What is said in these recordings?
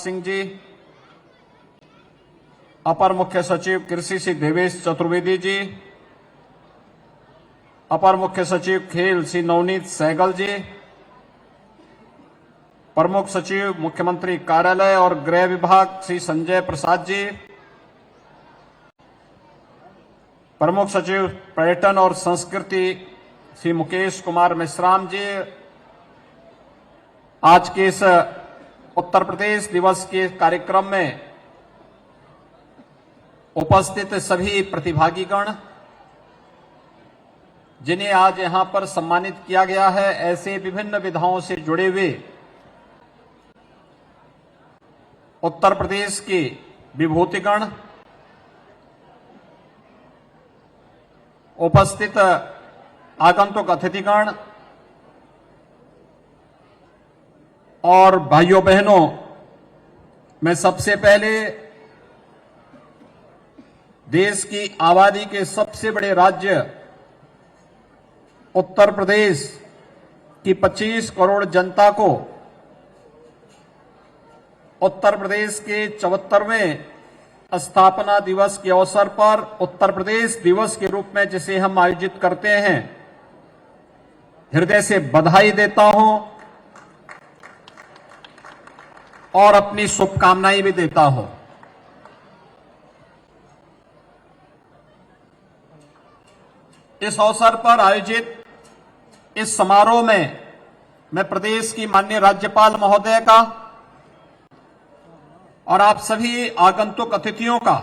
सिंह जी, अपर मुख्य सचिव कृषि श्री देवेश चतुर्वेदी जी, अपर मुख्य सचिव खेल श्री नवनीत सहगल जी, प्रमुख सचिव मुख्यमंत्री कार्यालय और गृह विभाग श्री संजय प्रसाद जी, प्रमुख सचिव पर्यटन और संस्कृति श्री मुकेश कुमार मेश्राम जी, आज के इस उत्तर प्रदेश दिवस के कार्यक्रम में उपस्थित सभी प्रतिभागीगण, जिन्हें आज यहां पर सम्मानित किया गया है, ऐसे विभिन्न विधाओं से जुड़े हुए उत्तर प्रदेश के विभूतिगण, उपस्थित आगंतुक अतिथिगण और भाइयों बहनों, मैं सबसे पहले देश की आबादी के सबसे बड़े राज्य उत्तर प्रदेश की 25 करोड़ जनता को उत्तर प्रदेश के 74वें स्थापना दिवस के अवसर पर उत्तर प्रदेश दिवस के रूप में जिसे हम आयोजित करते हैं, हृदय से बधाई देता हूं और अपनी शुभकामनाएं भी देता हूं। इस अवसर पर आयोजित इस समारोह में मैं प्रदेश की माननीय राज्यपाल महोदय का और आप सभी आगंतुक अतिथियों का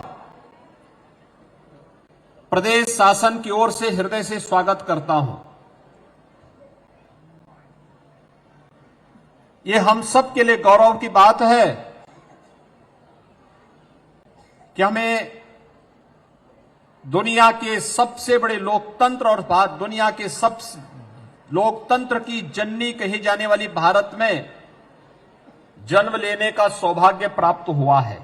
प्रदेश शासन की ओर से हृदय से स्वागत करता हूं। ये हम सब के लिए गौरव की बात है कि हमें दुनिया के सबसे बड़े लोकतंत्र और दुनिया के सबसे लोकतंत्र की जननी कही जाने वाली भारत में जन्म लेने का सौभाग्य प्राप्त हुआ है।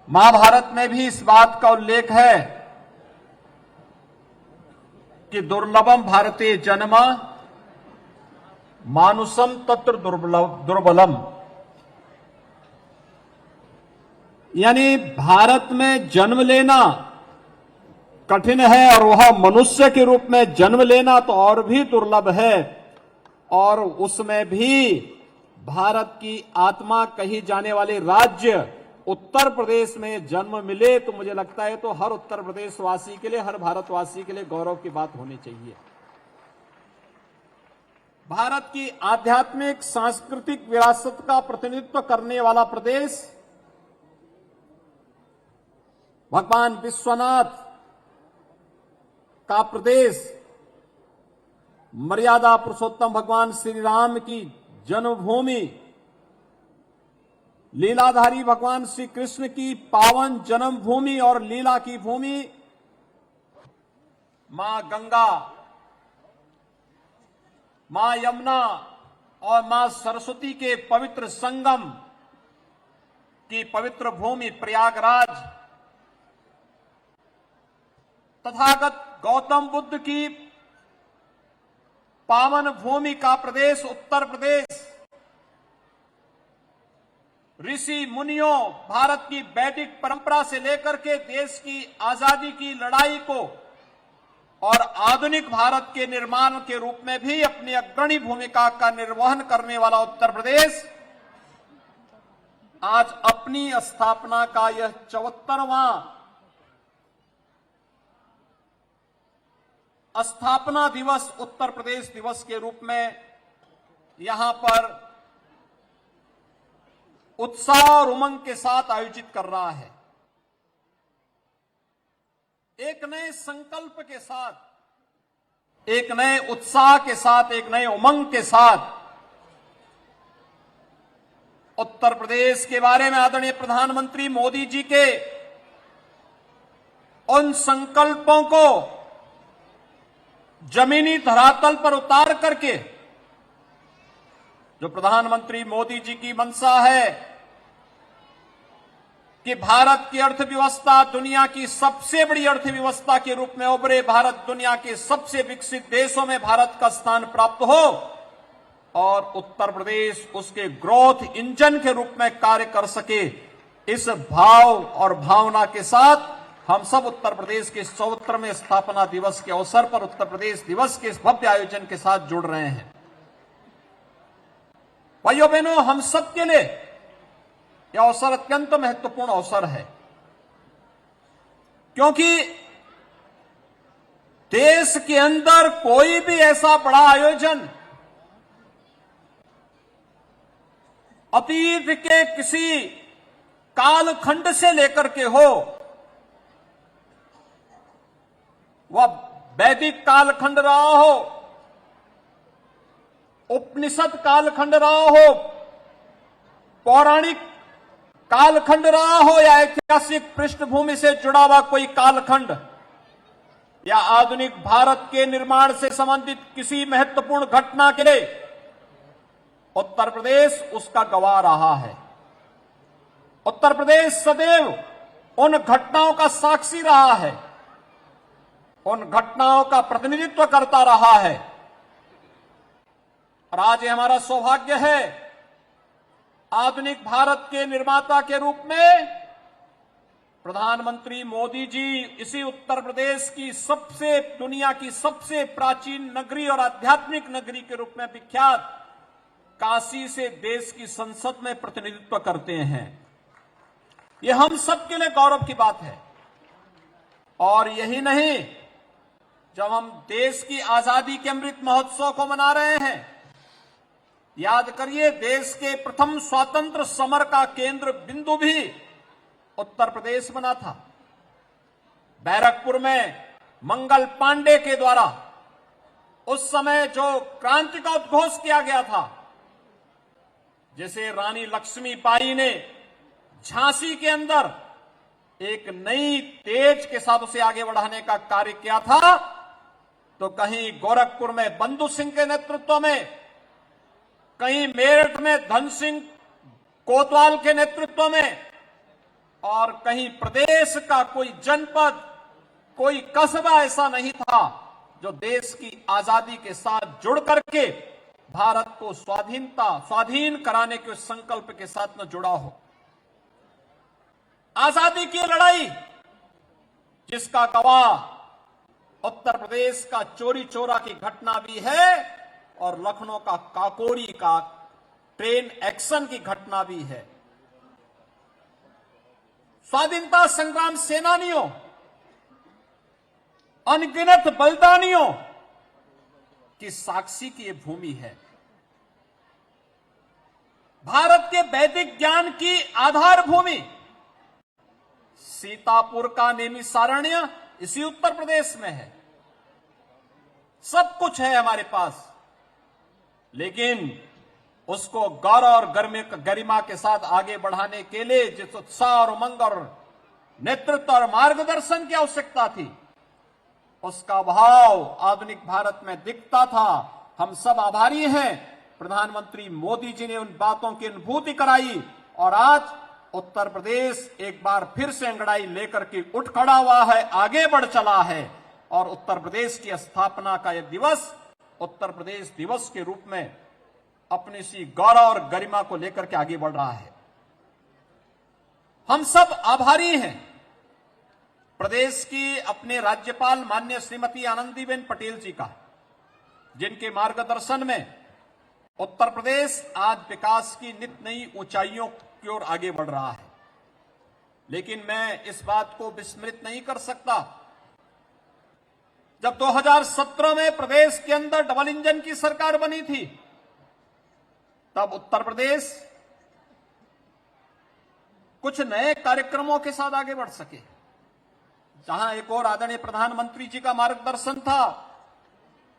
महाभारत में भी इस बात का उल्लेख है कि दुर्लभम भारतीय जन्म मानुषम तत्र दुर्बलम, यानी भारत में जन्म लेना कठिन है और वह मनुष्य के रूप में जन्म लेना तो और भी दुर्लभ है, और उसमें भी भारत की आत्मा कही जाने वाले राज्य उत्तर प्रदेश में जन्म मिले तो मुझे लगता है तो हर उत्तर प्रदेश वासी के लिए, हर भारतवासी के लिए गौरव की बात होनी चाहिए। भारत की आध्यात्मिक सांस्कृतिक विरासत का प्रतिनिधित्व करने वाला प्रदेश, भगवान विश्वनाथ का प्रदेश, मर्यादा पुरुषोत्तम भगवान श्री राम की जन्मभूमि, लीलाधारी भगवान श्री कृष्ण की पावन जन्मभूमि और लीला की भूमि, मां गंगा, मां यमुना और मां सरस्वती के पवित्र संगम की पवित्र भूमि प्रयागराज, तथागत गौतम बुद्ध की पावन भूमि का प्रदेश उत्तर प्रदेश, ऋषि मुनियों, भारत की वैदिक परंपरा से लेकर के देश की आजादी की लड़ाई को और आधुनिक भारत के निर्माण के रूप में भी अपनी अग्रणी भूमिका का निर्वहन करने वाला उत्तर प्रदेश आज अपनी स्थापना का यह 74वां स्थापना दिवस उत्तर प्रदेश दिवस के रूप में यहां पर उत्साह और उमंग के साथ आयोजित कर रहा है। एक नए संकल्प के साथ, एक नए उत्साह के साथ, एक नए उमंग के साथ उत्तर प्रदेश के बारे में आदरणीय प्रधानमंत्री मोदी जी के उन संकल्पों को जमीनी धरातल पर उतार करके जो प्रधानमंत्री मोदी जी की मंशा है कि भारत की अर्थव्यवस्था दुनिया की सबसे बड़ी अर्थव्यवस्था के रूप में उभरे, भारत दुनिया के सबसे विकसित देशों में भारत का स्थान प्राप्त हो, और उत्तर प्रदेश उसके ग्रोथ इंजन के रूप में कार्य कर सके, इस भाव और भावना के साथ हम सब उत्तर प्रदेश के 74वें स्थापना दिवस के अवसर पर उत्तर प्रदेश दिवस के इस भव्य आयोजन के साथ जुड़ रहे हैं। भाइयों बहनों, हम सब के लिए यह अवसर अत्यंत महत्वपूर्ण अवसर है, क्योंकि देश के अंदर कोई भी ऐसा बड़ा आयोजन अतीत के किसी कालखंड से लेकर के हो, वह वैदिक कालखंड रहा हो, उपनिषद कालखंड रहा हो, पौराणिक कालखंड रहा हो, या ऐतिहासिक पृष्ठभूमि से जुड़ा हुआ कोई कालखंड, या आधुनिक भारत के निर्माण से संबंधित किसी महत्वपूर्ण घटना के लिए उत्तर प्रदेश उसका गवाह रहा है। उत्तर प्रदेश सदैव उन घटनाओं का साक्षी रहा है, उन घटनाओं का प्रतिनिधित्व करता रहा है। और आज ये हमारा सौभाग्य है, आधुनिक भारत के निर्माता के रूप में प्रधानमंत्री मोदी जी इसी उत्तर प्रदेश की दुनिया की सबसे प्राचीन नगरी और आध्यात्मिक नगरी के रूप में विख्यात काशी से देश की संसद में प्रतिनिधित्व करते हैं। यह हम सबके लिए गौरव की बात है। और यही नहीं, जब हम देश की आजादी के अमृत महोत्सव को मना रहे हैं, याद करिए देश के प्रथम स्वतंत्र समर का केंद्र बिंदु भी उत्तर प्रदेश बना था। बैरकपुर में मंगल पांडे के द्वारा उस समय जो क्रांति का उद्घोष किया गया था, जैसे रानी लक्ष्मीबाई ने झांसी के अंदर एक नई तेज के साथ उसे आगे बढ़ाने का कार्य किया था, तो कहीं गोरखपुर में बंधु सिंह के नेतृत्व में, कहीं मेरठ में धन सिंह कोतवाल के नेतृत्व में, और कहीं प्रदेश का कोई जनपद, कोई कस्बा ऐसा नहीं था जो देश की आजादी के साथ जुड़ करके भारत को स्वाधीन कराने के संकल्प के साथ न जुड़ा हो। आजादी की लड़ाई जिसका गवाह उत्तर प्रदेश का चोरी चोरा की घटना भी है, और लखनऊ का काकोरी का ट्रेन एक्शन की घटना भी है। स्वाधीनता संग्राम सेनानियों, अनगिनत बलिदानियों की साक्षी की यह भूमि है। भारत के वैदिक ज्ञान की आधार भूमि सीतापुर का नैमिषारण्य इसी उत्तर प्रदेश में है। सब कुछ है हमारे पास, लेकिन उसको गौरव और गरिमा के साथ आगे बढ़ाने के लिए जिस उत्साह और उमंग और नेतृत्व और मार्गदर्शन की आवश्यकता थी, उसका भाव आधुनिक भारत में दिखता था। हम सब आभारी हैं, प्रधानमंत्री मोदी जी ने उन बातों की अनुभूति कराई, और आज उत्तर प्रदेश एक बार फिर से अंगड़ाई लेकर के उठ खड़ा हुआ है, आगे बढ़ चला है, और उत्तर प्रदेश की स्थापना का यह दिवस उत्तर प्रदेश दिवस के रूप में अपनी सी गौरव और गरिमा को लेकर के आगे बढ़ रहा है। हम सब आभारी हैं प्रदेश की अपने राज्यपाल माननीय श्रीमती आनंदीबेन पटेल जी का, जिनके मार्गदर्शन में उत्तर प्रदेश आज विकास की नित नई ऊंचाइयों की ओर आगे बढ़ रहा है। लेकिन मैं इस बात को विस्मृत नहीं कर सकता, जब 2017 में प्रदेश के अंदर डबल इंजन की सरकार बनी थी, तब उत्तर प्रदेश कुछ नए कार्यक्रमों के साथ आगे बढ़ सके। जहां एक और आदरणीय प्रधानमंत्री जी का मार्गदर्शन था,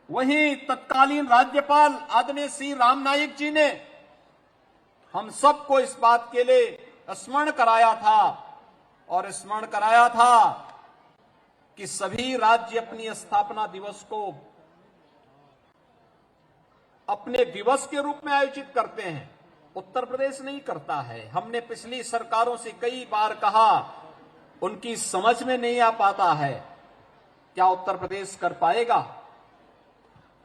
वहीं तत्कालीन राज्यपाल आदरणीय श्री राम नाईक जी ने हम सबको इस बात के लिए स्मरण कराया था, और स्मरण कराया था कि सभी राज्य अपनी स्थापना दिवस को अपने दिवस के रूप में आयोजित करते हैं, उत्तर प्रदेश नहीं करता है। हमने पिछली सरकारों से कई बार कहा, उनकी समझ में नहीं आ पाता है, क्या उत्तर प्रदेश कर पाएगा?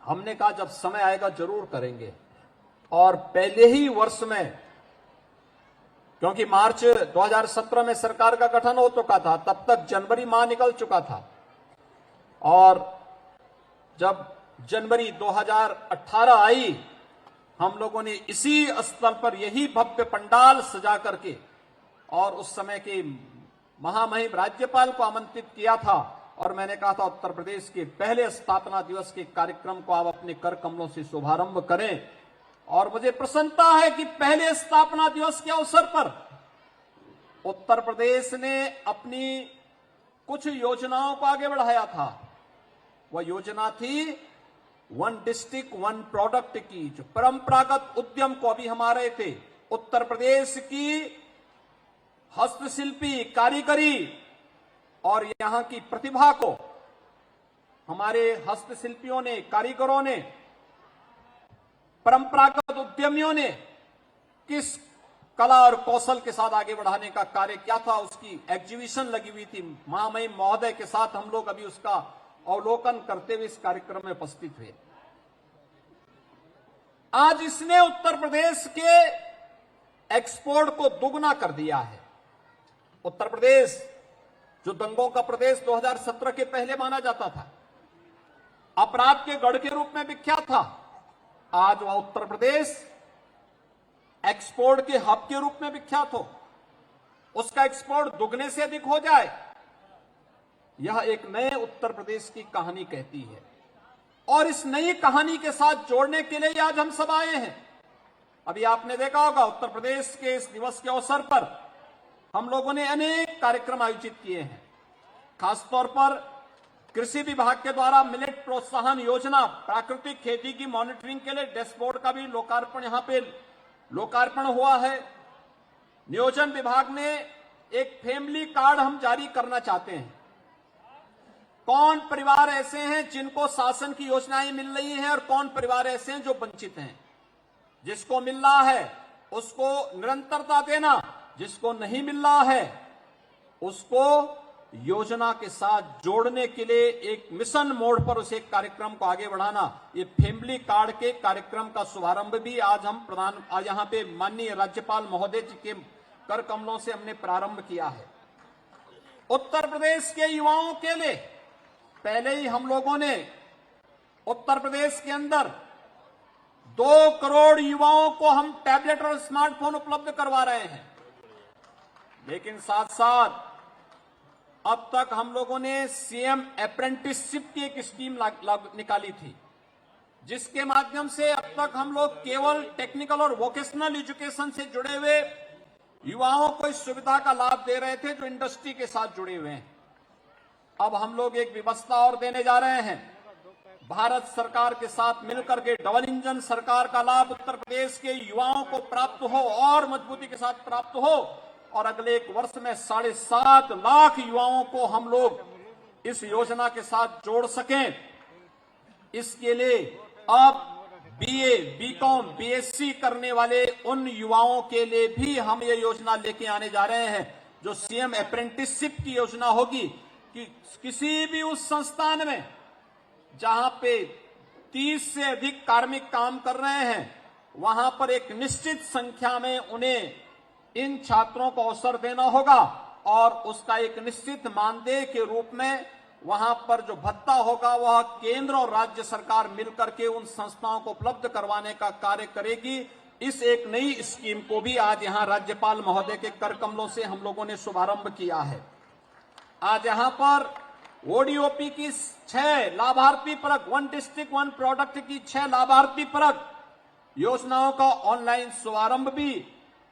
हमने कहा जब समय आएगा जरूर करेंगे। और पहले ही वर्ष में, क्योंकि मार्च 2017 में सरकार का गठन हो चुका था, तब तक जनवरी माह निकल चुका था, और जब जनवरी 2018 आई, हम लोगों ने इसी स्थल पर यही भव्य पंडाल सजा करके और उस समय के महामहिम राज्यपाल को आमंत्रित किया था, और मैंने कहा था उत्तर प्रदेश के पहले स्थापना दिवस के कार्यक्रम को आप अपने कर कमलों से शुभारंभ करें। और मुझे प्रसन्नता है कि पहले स्थापना दिवस के अवसर पर उत्तर प्रदेश ने अपनी कुछ योजनाओं को आगे बढ़ाया था। वह योजना थी वन डिस्ट्रिक्ट वन प्रोडक्ट की, जो परंपरागत उद्यम को अभी हमारे थे उत्तर प्रदेश की हस्तशिल्पी कारीगरी और यहां की प्रतिभा को हमारे हस्तशिल्पियों ने, कारीगरों ने, परंपरागत उद्यमियों ने किस कला और कौशल के साथ आगे बढ़ाने का कार्य किया था, उसकी एग्जीबिशन लगी हुई थी। महामहिम महोदय के साथ हम लोग अभी उसका अवलोकन करते हुए इस कार्यक्रम में उपस्थित हुए। आज इसने उत्तर प्रदेश के एक्सपोर्ट को दुगना कर दिया है। उत्तर प्रदेश, जो दंगों का प्रदेश 2017 के पहले माना जाता था, अपराध के गढ़ के रूप में विख्यात था, आज वह उत्तर प्रदेश एक्सपोर्ट के हब के रूप में विख्यात हो, उसका एक्सपोर्ट दुगने से अधिक हो जाए, यह एक नए उत्तर प्रदेश की कहानी कहती है। और इस नई कहानी के साथ जोड़ने के लिए आज हम सब आए हैं। अभी आपने देखा होगा उत्तर प्रदेश के इस दिवस के अवसर पर हम लोगों ने अनेक कार्यक्रम आयोजित किए हैं। खासतौर पर कृषि विभाग के द्वारा मिलेट प्रोत्साहन योजना, प्राकृतिक खेती की मॉनिटरिंग के लिए डैशबोर्ड का भी लोकार्पण यहां पे लोकार्पण हुआ है। नियोजन विभाग ने एक फैमिली कार्ड हम जारी करना चाहते हैं। कौन परिवार ऐसे हैं जिनको शासन की योजनाएं मिल रही हैं और कौन परिवार ऐसे हैं जो वंचित हैं। जिसको मिल रहा है उसको निरंतरता देना, जिसको नहीं मिल रहा है उसको योजना के साथ जोड़ने के लिए एक मिशन मोड पर उस एक कार्यक्रम को आगे बढ़ाना। ये फैमिली कार्ड के कार्यक्रम का शुभारंभ भी आज हम यहां पे माननीय राज्यपाल महोदय जी के कर कमलों से हमने प्रारंभ किया है। उत्तर प्रदेश के युवाओं के लिए पहले ही हम लोगों ने उत्तर प्रदेश के अंदर 2 करोड़ युवाओं को हम टैबलेट और स्मार्टफोन उपलब्ध करवा रहे हैं। लेकिन साथ साथ अब तक हम लोगों ने सीएम अप्रेंटिसशिप की एक स्कीम निकाली थी, जिसके माध्यम से अब तक हम लोग केवल टेक्निकल और वोकेशनल एजुकेशन से जुड़े हुए युवाओं को इस सुविधा का लाभ दे रहे थे जो इंडस्ट्री के साथ जुड़े हुए हैं। अब हम लोग एक व्यवस्था और देने जा रहे हैं। भारत सरकार के साथ मिलकर के डबल इंजन सरकार का लाभ उत्तर प्रदेश के युवाओं को प्राप्त हो और मजबूती के साथ प्राप्त हो, और अगले एक वर्ष में 7.5 लाख युवाओं को हम लोग इस योजना के साथ जोड़ सकें। इसके लिए अब बीए, बीकॉम, बीएससी करने वाले उन युवाओं के लिए भी हम ये योजना लेके आने जा रहे हैं, जो सीएम अप्रेंटिसशिप की योजना होगी कि किसी भी उस संस्थान में जहां पे 30 से अधिक कार्मिक काम कर रहे हैं, वहां पर एक निश्चित संख्या में उन्हें इन छात्रों को अवसर देना होगा और उसका एक निश्चित मानदेय के रूप में वहां पर जो भत्ता होगा वह केंद्र और राज्य सरकार मिलकर के उन संस्थाओं को उपलब्ध करवाने का कार्य करेगी। इस एक नई स्कीम को भी आज यहां राज्यपाल महोदय के कर कमलों से हम लोगों ने शुभारंभ किया है। आज यहां पर ओडीओपी की 6 लाभार्थी परक, वन डिस्ट्रिक्ट वन प्रोडक्ट की 6 लाभार्थी परक योजनाओं का ऑनलाइन शुभारंभ भी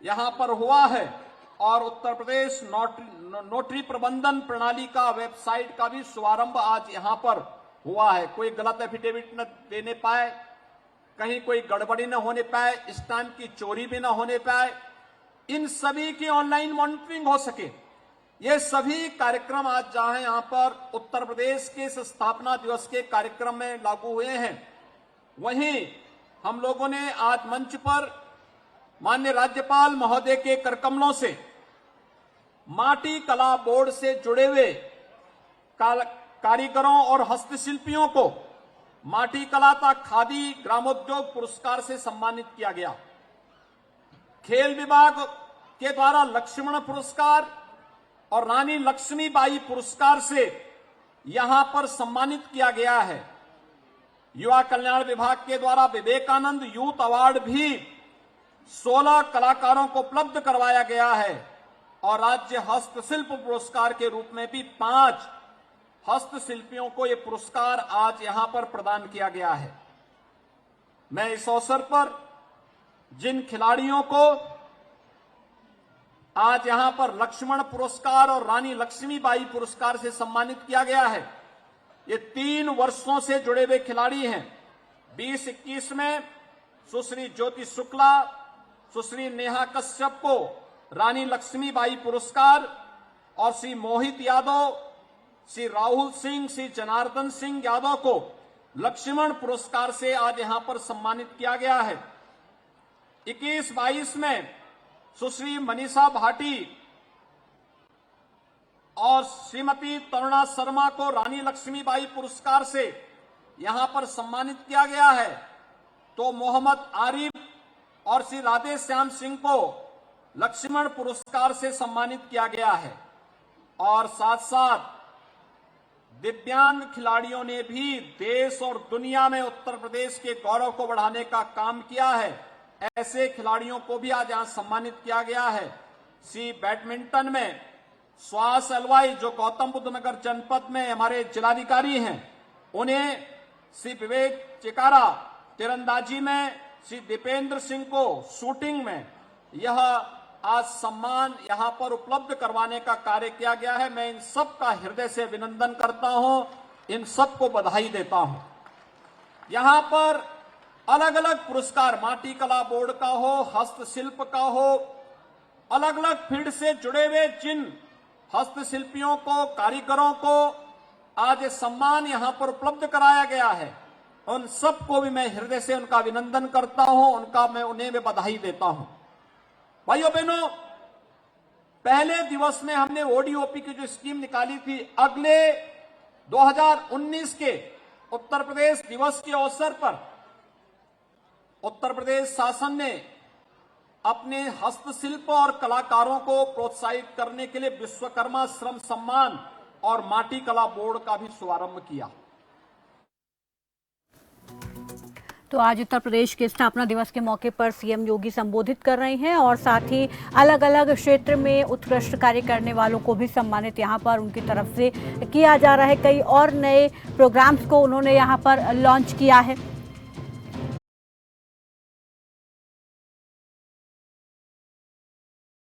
यहां पर हुआ है, और उत्तर प्रदेश नोटरी प्रबंधन प्रणाली का वेबसाइट का भी शुभारंभ आज यहां पर हुआ है। कोई गलत एफिडेविट न देने पाए, कहीं कोई गड़बड़ी न होने पाए, स्टैंप की चोरी भी न होने पाए, इन सभी की ऑनलाइन मॉनिटरिंग हो सके। ये सभी कार्यक्रम आज जहां यहां पर उत्तर प्रदेश के इस स्थापना दिवस के कार्यक्रम में लागू हुए हैं, वहीं हम लोगों ने आज मंच पर माननीय राज्यपाल महोदय के कर कमलों से माटी कला बोर्ड से जुड़े हुए कारीगरों और हस्तशिल्पियों को माटी कला तथा खादी ग्रामोद्योग पुरस्कार से सम्मानित किया गया। खेल विभाग के द्वारा लक्ष्मण पुरस्कार और रानी लक्ष्मीबाई पुरस्कार से यहां पर सम्मानित किया गया है। युवा कल्याण विभाग के द्वारा विवेकानंद यूथ अवार्ड भी 16 कलाकारों को उपलब्ध करवाया गया है और राज्य हस्तशिल्प पुरस्कार के रूप में भी 5 हस्तशिल्पियों को यह पुरस्कार आज यहां पर प्रदान किया गया है। मैं इस अवसर पर जिन खिलाड़ियों को आज यहां पर लक्ष्मण पुरस्कार और रानी लक्ष्मीबाई पुरस्कार से सम्मानित किया गया है, ये 3 वर्षों से जुड़े हुए खिलाड़ी हैं। 2021 में सुश्री ज्योति शुक्ला, सुश्री नेहा कश्यप को रानी लक्ष्मीबाई पुरस्कार और श्री मोहित यादव, श्री राहुल सिंह, श्री जनार्दन सिंह यादव को लक्ष्मण पुरस्कार से आज यहां पर सम्मानित किया गया है। 21-22 में सुश्री मनीषा भाटी और श्रीमती तरुणा शर्मा को रानी लक्ष्मीबाई पुरस्कार से यहां पर सम्मानित किया गया है, तो मोहम्मद आरिफ और श्री राधे श्याम सिंह को लक्ष्मण पुरस्कार से सम्मानित किया गया है। और साथ साथ दिव्यांग खिलाड़ियों ने भी देश और दुनिया में उत्तर प्रदेश के गौरव को बढ़ाने का काम किया है। ऐसे खिलाड़ियों को भी आज यहां सम्मानित किया गया है। सी बैडमिंटन में सुहास अलवाई जो गौतम बुद्ध नगर जनपद में हमारे जिलाधिकारी हैं, उन्हें श्री विवेक चिकारा तीरंदाजी में, श्री दीपेंद्र सिंह को शूटिंग में यह आज सम्मान यहां पर उपलब्ध करवाने का कार्य किया गया है। मैं इन सब का हृदय से अभिनंदन करता हूं, इन सबको बधाई देता हूं। यहां पर अलग अलग पुरस्कार माटी कला बोर्ड का हो, हस्तशिल्प का हो, अलग अलग फील्ड से जुड़े हुए जिन हस्तशिल्पियों को, कारीगरों को आज ये सम्मान यहां पर उपलब्ध कराया गया है, उन सबको भी मैं हृदय से उनका अभिनंदन करता हूं, मैं उन्हें भी बधाई देता हूं। भाइयों बहनों, पहले दिवस में हमने ओडीओपी की जो स्कीम निकाली थी, अगले 2019 के उत्तर प्रदेश दिवस के अवसर पर उत्तर प्रदेश शासन ने अपने हस्तशिल्प और कलाकारों को प्रोत्साहित करने के लिए विश्वकर्मा श्रम सम्मान और माटी कला बोर्ड का भी शुभारंभ किया। तो आज उत्तर प्रदेश के स्थापना दिवस के मौके पर सीएम योगी संबोधित कर रहे हैं और साथ ही अलग अलग क्षेत्र में उत्कृष्ट कार्य करने वालों को भी सम्मानित यहां पर उनकी तरफ से किया जा रहा है। कई और नए प्रोग्राम्स को उन्होंने यहां पर लॉन्च किया है।